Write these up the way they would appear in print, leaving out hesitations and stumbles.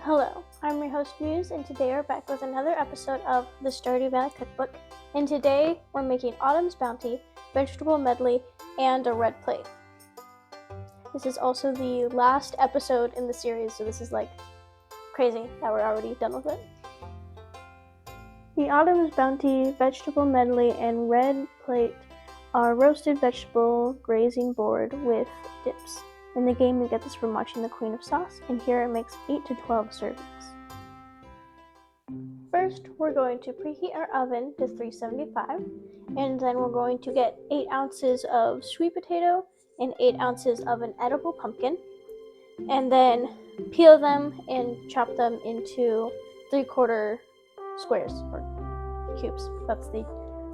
Hello, I'm your host Muse, and today we're back with another episode of the Stardew Valley cookbook. And today we're making Autumn's Bounty, vegetable medley, and a red plate. This is also the last episode in the series, so this is like crazy that we're already done with it. The Autumn's Bounty, vegetable medley, and red plate are roasted vegetable grazing board with dips. In the game, you get this from watching the Queen of Sauce, and here it makes 8 to 12 servings. First, we're going to preheat our oven to 375, and then we're going to get 8 ounces of sweet potato and 8 ounces of an edible pumpkin, and then peel them and chop them into 3/4 squares, or cubes. That's the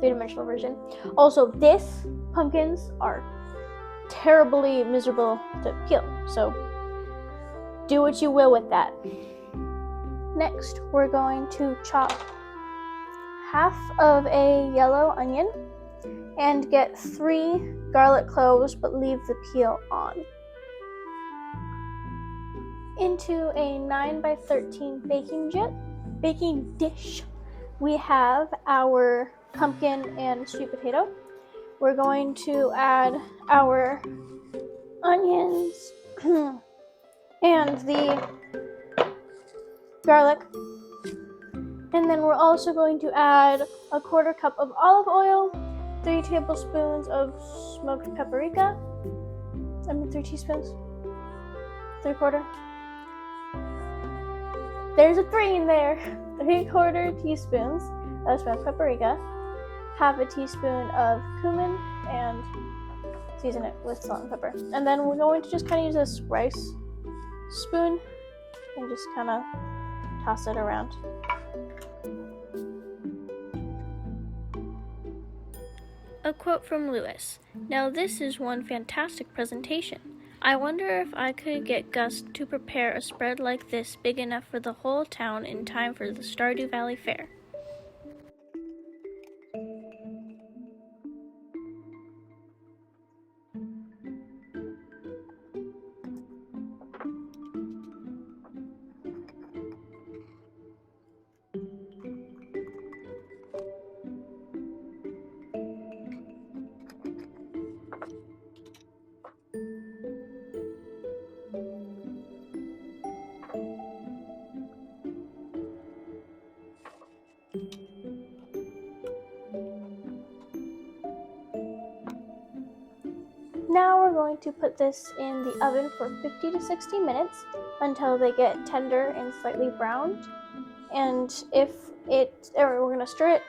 3-dimensional version. Also, these pumpkins are terribly miserable to peel, so do what you will with that. Next, we're going to chop half of a yellow onion and get 3 garlic cloves, but leave the peel on. Into a 9x13 baking dish, we have our pumpkin and sweet potato. We're going to add our onions and the garlic. And then we're also going to add a 1/4 cup of olive oil, 3 tablespoons of smoked paprika. 3 teaspoons. 3/4. There's a 3 in there. 3/4 teaspoons of smoked paprika. Half a teaspoon of cumin, and season it with salt and pepper. And then we're going to just kind of use this rice spoon and just kind of toss it around. A quote from Lewis. Now this is one fantastic presentation. I wonder if I could get Gus to prepare a spread like this big enough for the whole town in time for the Stardew Valley Fair. Now we're going to put this in the oven for 50 to 60 minutes until they get tender and slightly browned. And we're going to stir it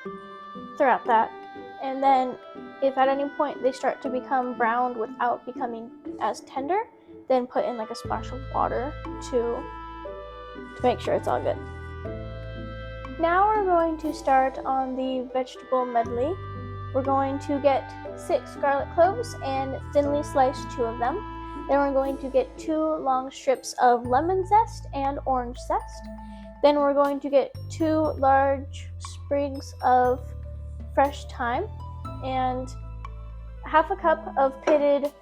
throughout that. And then if at any point they start to become browned without becoming as tender, then put in like a splash of water to make sure it's all good. Now we're going to start on the vegetable medley. We're going to get 6 garlic cloves and thinly slice 2 of them. Then we're going to get 2 long strips of lemon zest and orange zest. Then we're going to get 2 large sprigs of fresh thyme and half a cup of pitted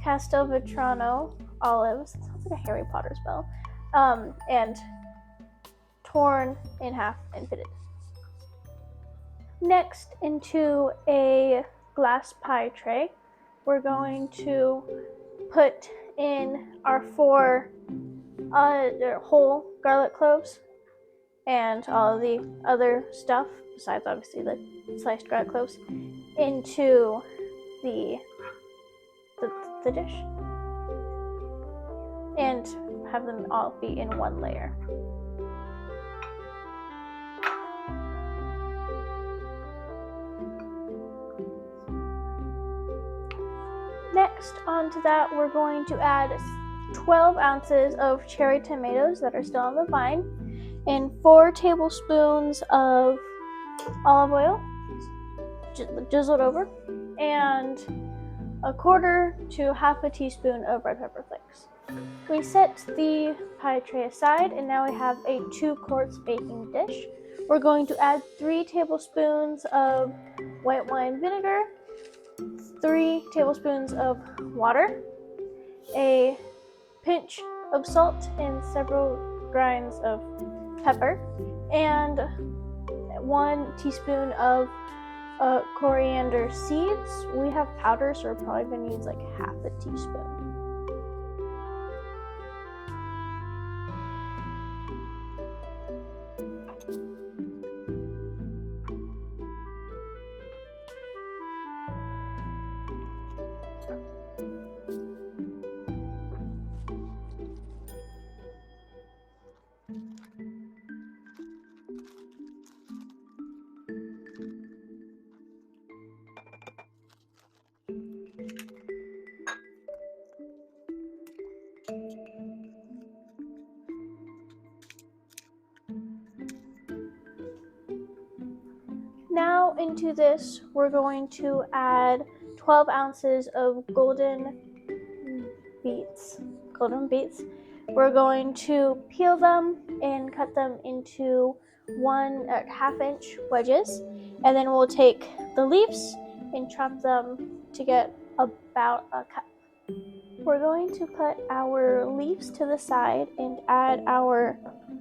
Castelvetrano olives. That sounds like a Harry Potter spell. And torn in half and pitted. Next, into a glass pie tray, we're going to put in our 4 whole garlic cloves and all of the other stuff, besides obviously the sliced garlic cloves, into the dish, and have them all be in one layer. Next, onto that, we're going to add 12 ounces of cherry tomatoes that are still on the vine, and 4 tablespoons of olive oil, drizzled over, and 1/4 to half a teaspoon of red pepper flakes. We set the pie tray aside, and now we have a 2-quart baking dish. We're going to add 3 tablespoons of white wine vinegar, 3 tablespoons of water, a pinch of salt and several grinds of pepper, and 1 teaspoon of coriander seeds. We have powder, so we're probably going to use like half a teaspoon. Now into this, we're going to add 12 ounces of golden beets. We're going to peel them and cut them into 1.5-inch wedges, and then we'll take the leaves and chop them to get about a cup. We're going to put our leaves to the side and add our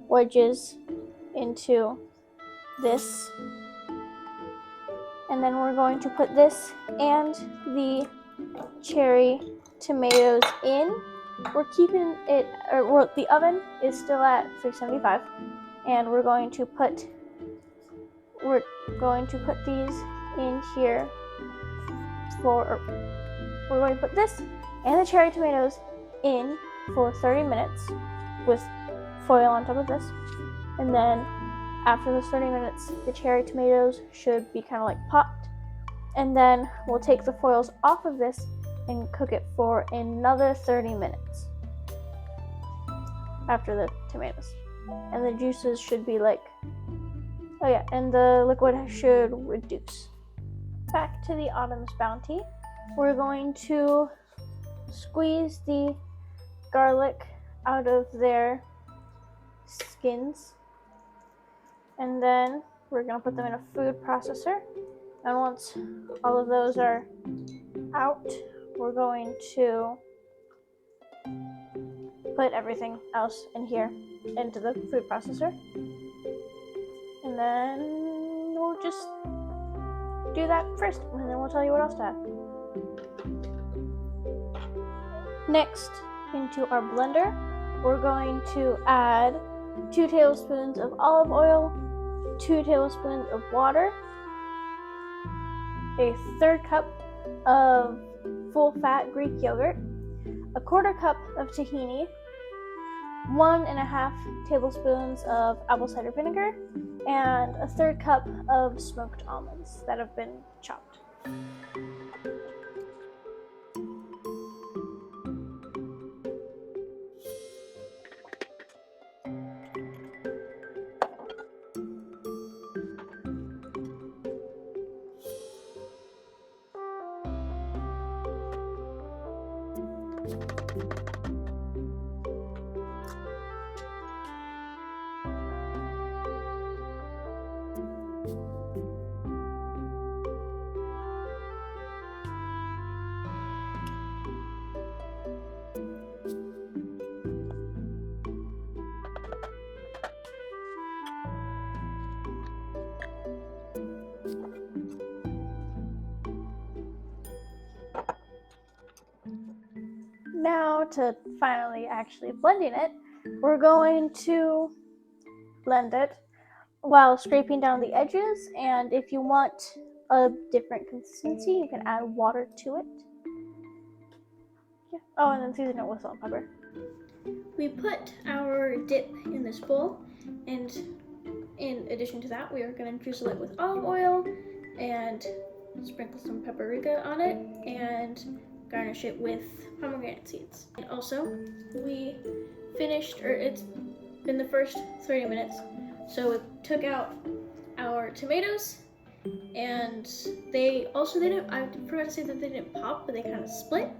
wedges into this. And then we're going to put this and the cherry tomatoes in. We're keeping it, the oven is still at 375, and we're going to put these in here we're going to put this and the cherry tomatoes in for 30 minutes with foil on top of this. And then after those 30 minutes, the cherry tomatoes should be kind of like popped. And then we'll take the foils off of this and cook it for another 30 minutes after the tomatoes. And the juices should be like, and the liquid should reduce. Back to the Autumn's Bounty. We're going to squeeze the garlic out of their skins. And then we're going to put them in a food processor. And once all of those are out, we're going to put everything else in here into the food processor. And then we'll just do that first, and then we'll tell you what else to add. Next, into our blender, we're going to add 2 tablespoons of olive oil, 2 tablespoons of water, a 1/3 cup of full-fat Greek yogurt, a 1/4 cup of tahini, 1.5 tablespoons of apple cider vinegar, and a 1/3 cup of smoked almonds that have been chopped. Now, to finally actually blending it, we're going to blend it while scraping down the edges, and if you want a different consistency, you can add water to it. Oh, and then season it with salt and pepper. We put our dip in this bowl, and in addition to that, we are going to drizzle it with olive oil and sprinkle some paprika on it and garnish it with pomegranate seeds. And also, we finished, or it's been the first 30 minutes, so we took out our tomatoes, and I forgot to say that they didn't pop, but they kind of split.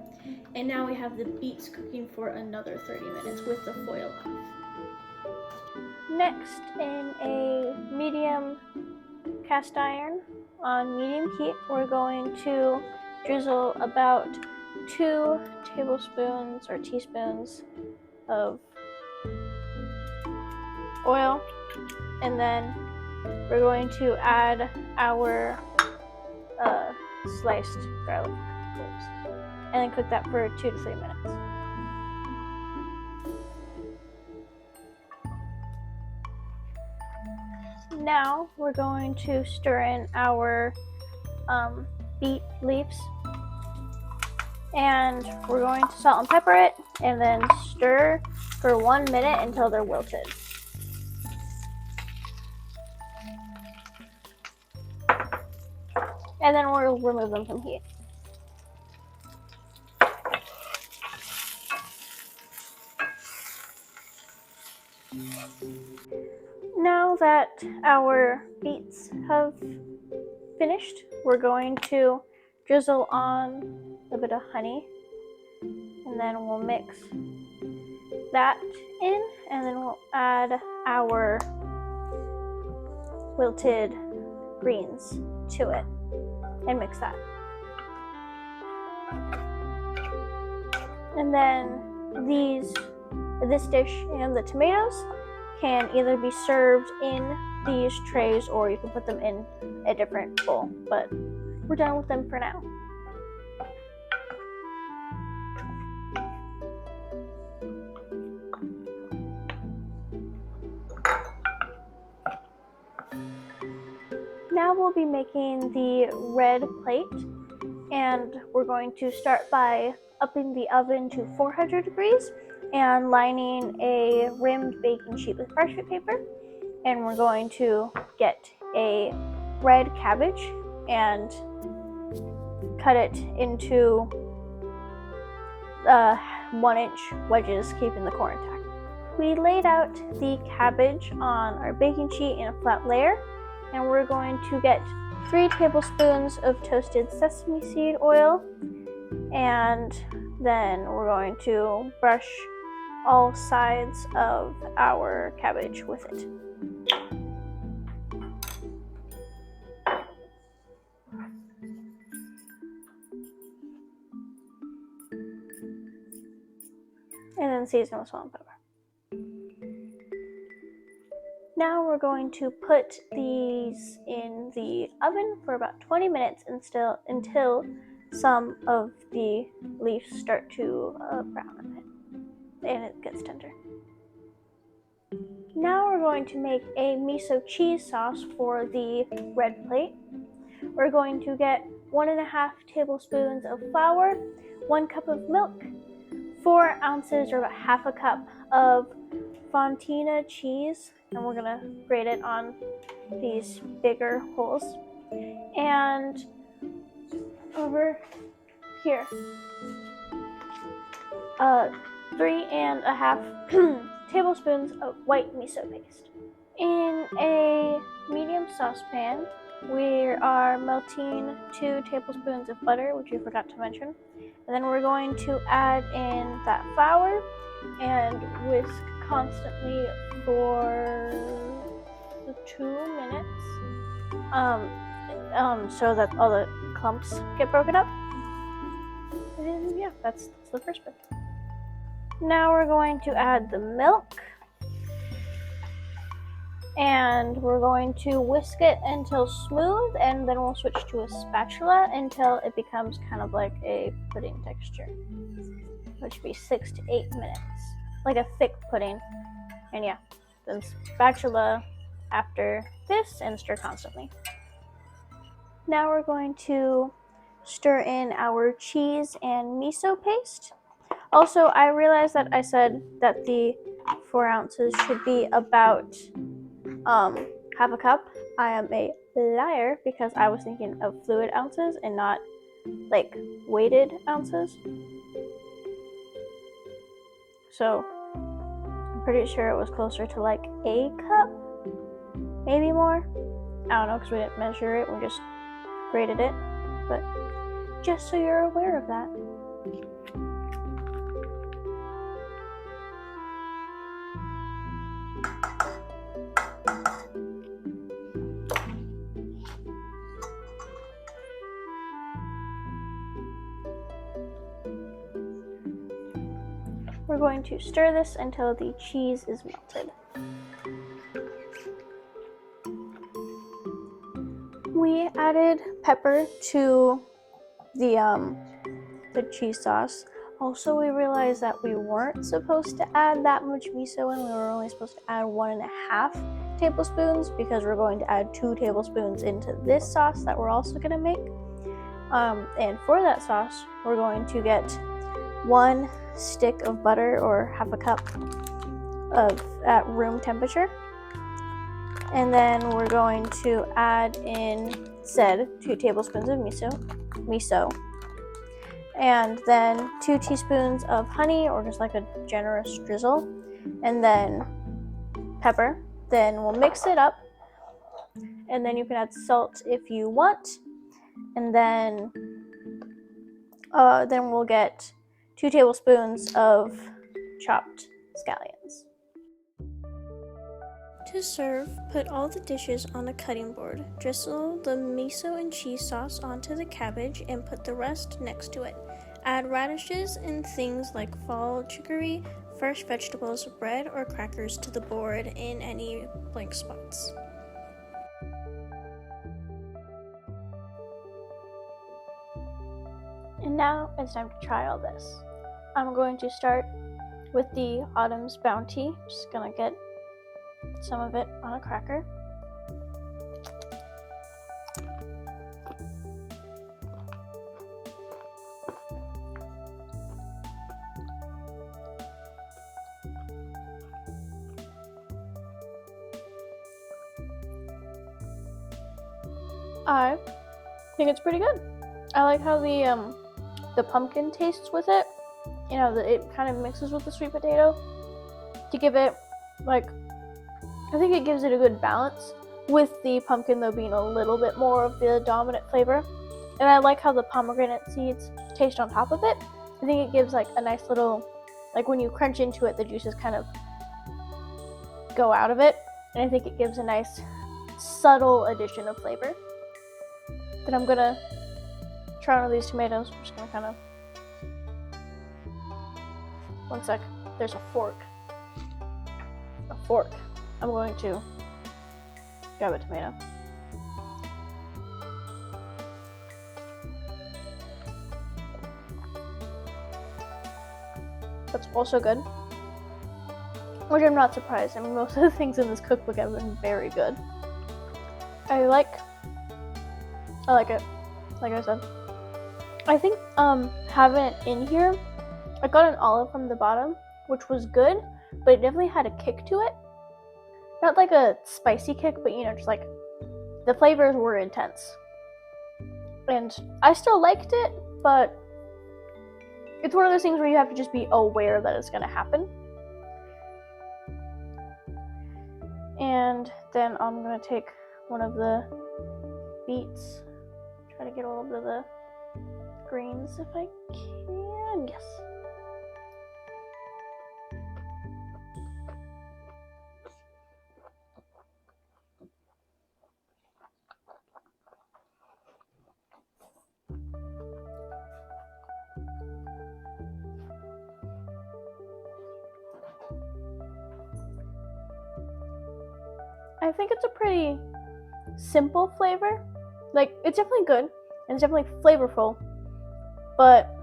And now we have the beets cooking for another 30 minutes with the foil off. Next, in a medium cast iron on medium heat, we're going to drizzle about 2 tablespoons or teaspoons of oil, and then we're going to add our sliced garlic cloves, and then cook that for 2 to 3 minutes. Now we're going to stir in our beet leaves, and we're going to salt and pepper it, and then stir for 1 minute until they're wilted. And then we'll remove them from heat. Now that our beets have finished, we're going to drizzle on a bit of honey, and then we'll mix that in, and then we'll add our wilted greens to it and mix that. And then this dish and the tomatoes can either be served in these trays, or you can put them in a different bowl, but we're done with them for now. Now we'll be making the red plate, and we're going to start by upping the oven to 400 degrees and lining a rimmed baking sheet with parchment paper. And we're going to get a red cabbage and cut it into 1-inch wedges, keeping the core intact. We laid out the cabbage on our baking sheet in a flat layer, and we're going to get 3 tablespoons of toasted sesame seed oil, and then we're going to brush all sides of our cabbage with it. And then season with salt and pepper. Now we're going to put these in the oven for about 20 minutes until some of the leaves start to brown a bit and it gets tender. Now we're going to make a miso cheese sauce for the red plate. We're going to get 1.5 tablespoons of flour, 1 cup of milk, 4 ounces or about half a cup of fontina cheese, and we're gonna grate it on these bigger holes. And over here, 3.5 tablespoons of white miso paste. In a medium saucepan, we are melting 2 tablespoons of butter, which we forgot to mention. And then we're going to add in that flour and whisk constantly for 2 minutes so that all the clumps get broken up. And yeah, that's the first bit. Now we're going to add the milk, and we're going to whisk it until smooth, and then we'll switch to a spatula until it becomes kind of like a pudding texture, which would be 6 to 8 minutes, like a thick pudding. And yeah, then spatula after this and stir constantly. Now we're going to stir in our cheese and miso paste. Also, I realized that I said that the 4 ounces should be about half a cup. I am a liar because I was thinking of fluid ounces and not like weighted ounces. So I'm pretty sure it was closer to like a cup, maybe more. I don't know because we didn't measure it, we just graded it. But just so you're aware of that. We're going to stir this until the cheese is melted. We added pepper to the cheese sauce. Also, we realized that we weren't supposed to add that much miso in. We were only supposed to add 1.5 tablespoons because we're going to add 2 tablespoons into this sauce that we're also going to make. And for that sauce, we're going to get 1 stick of butter or half a cup at room temperature. And then we're going to add in said 2 tablespoons of miso. And then 2 teaspoons of honey, or just like a generous drizzle, and then pepper. Then we'll mix it up, and then you can add salt if you want, and then we'll get 2 tablespoons of chopped scallions. To serve, put all the dishes on a cutting board. Drizzle the miso and cheese sauce onto the cabbage and put the rest next to it. Add radishes and things like fall chicory, fresh vegetables, bread, or crackers to the board in any blank spots. And now it's time to try all this. I'm going to start with the Autumn's Bounty. Just gonna get some of it on a cracker. I think it's pretty good. I like how the pumpkin tastes with it. You know, it kind of mixes with the sweet potato to give it, like, I think it gives it a good balance, with the pumpkin though being a little bit more of the dominant flavor. And I like how the pomegranate seeds taste on top of it. I think it gives like a nice little, like when you crunch into it, the juices kind of go out of it. And I think it gives a nice subtle addition of flavor. Then I'm gonna try one of these tomatoes. I'm just gonna kind of, one sec, there's a fork. I'm going to grab a tomato. That's also good. Which I'm not surprised. I mean, most of the things in this cookbook have been very good. I like it, like I said. I think having it in here, I got an olive from the bottom, which was good, but it definitely had a kick to it. Not like a spicy kick, but you know, just like the flavors were intense. And I still liked it, but it's one of those things where you have to just be aware that it's going to happen. And then I'm going to take one of the beets, try to get a little bit of the greens if I can. Yes. I think it's a pretty simple flavor. Like, it's definitely good, and it's definitely flavorful, but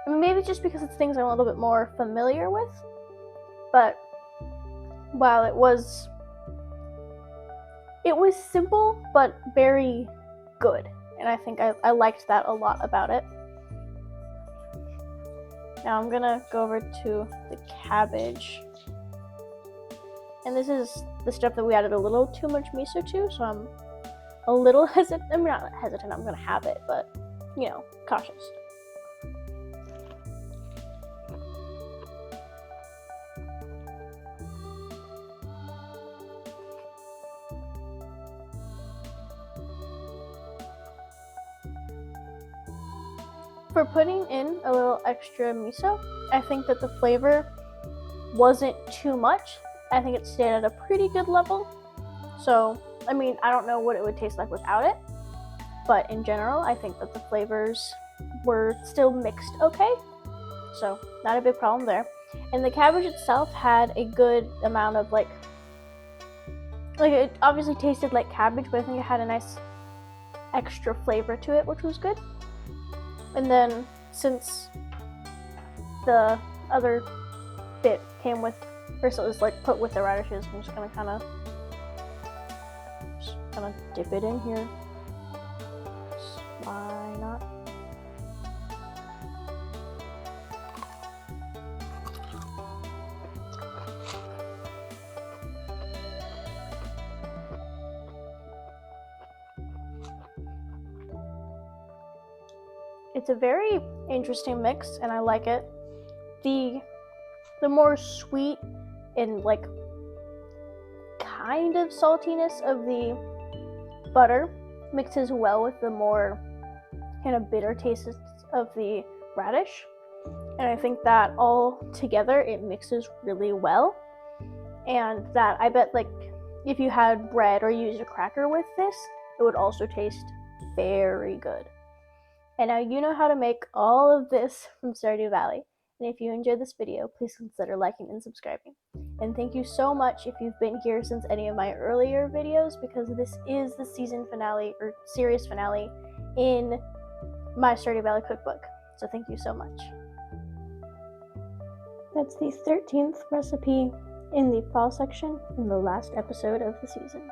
maybe it's just because it's things I'm a little bit more familiar with. But while it was simple, but very good, and I think I liked that a lot about it. Now I'm gonna go over to the cabbage. And this is the stuff that we added a little too much miso to, so I'm a little hesitant. I mean, not hesitant, I'm gonna have it, but, you know, cautious. For putting in a little extra miso, I think that the flavor wasn't too much. I think it stayed at a pretty good level. So, I mean, I don't know what it would taste like without it, but in general, I think that the flavors were still mixed okay. so not a big problem there. And the cabbage itself had a good amount of like it obviously tasted like cabbage, but I think it had a nice extra flavor to it, which was good. And then since the other bit came with, first it was like put with the radishes, I'm just gonna kind of dip it in here. Why not? It's a very interesting mix, and I like it. The more sweet and like kind of saltiness of the butter mixes well with the more kind of bitter tastes of the radish, and I think that all together it mixes really well. And that, I bet, like if you had bread or used a cracker with this, it would also taste very good. And now you know how to make all of this from Stardew Valley. And if you enjoyed this video, please consider liking and subscribing. And thank you so much if you've been here since any of my earlier videos, because this is the season finale or series finale in my Stardew Valley cookbook. So thank you so much. That's the 13th recipe in the fall section in the last episode of the season.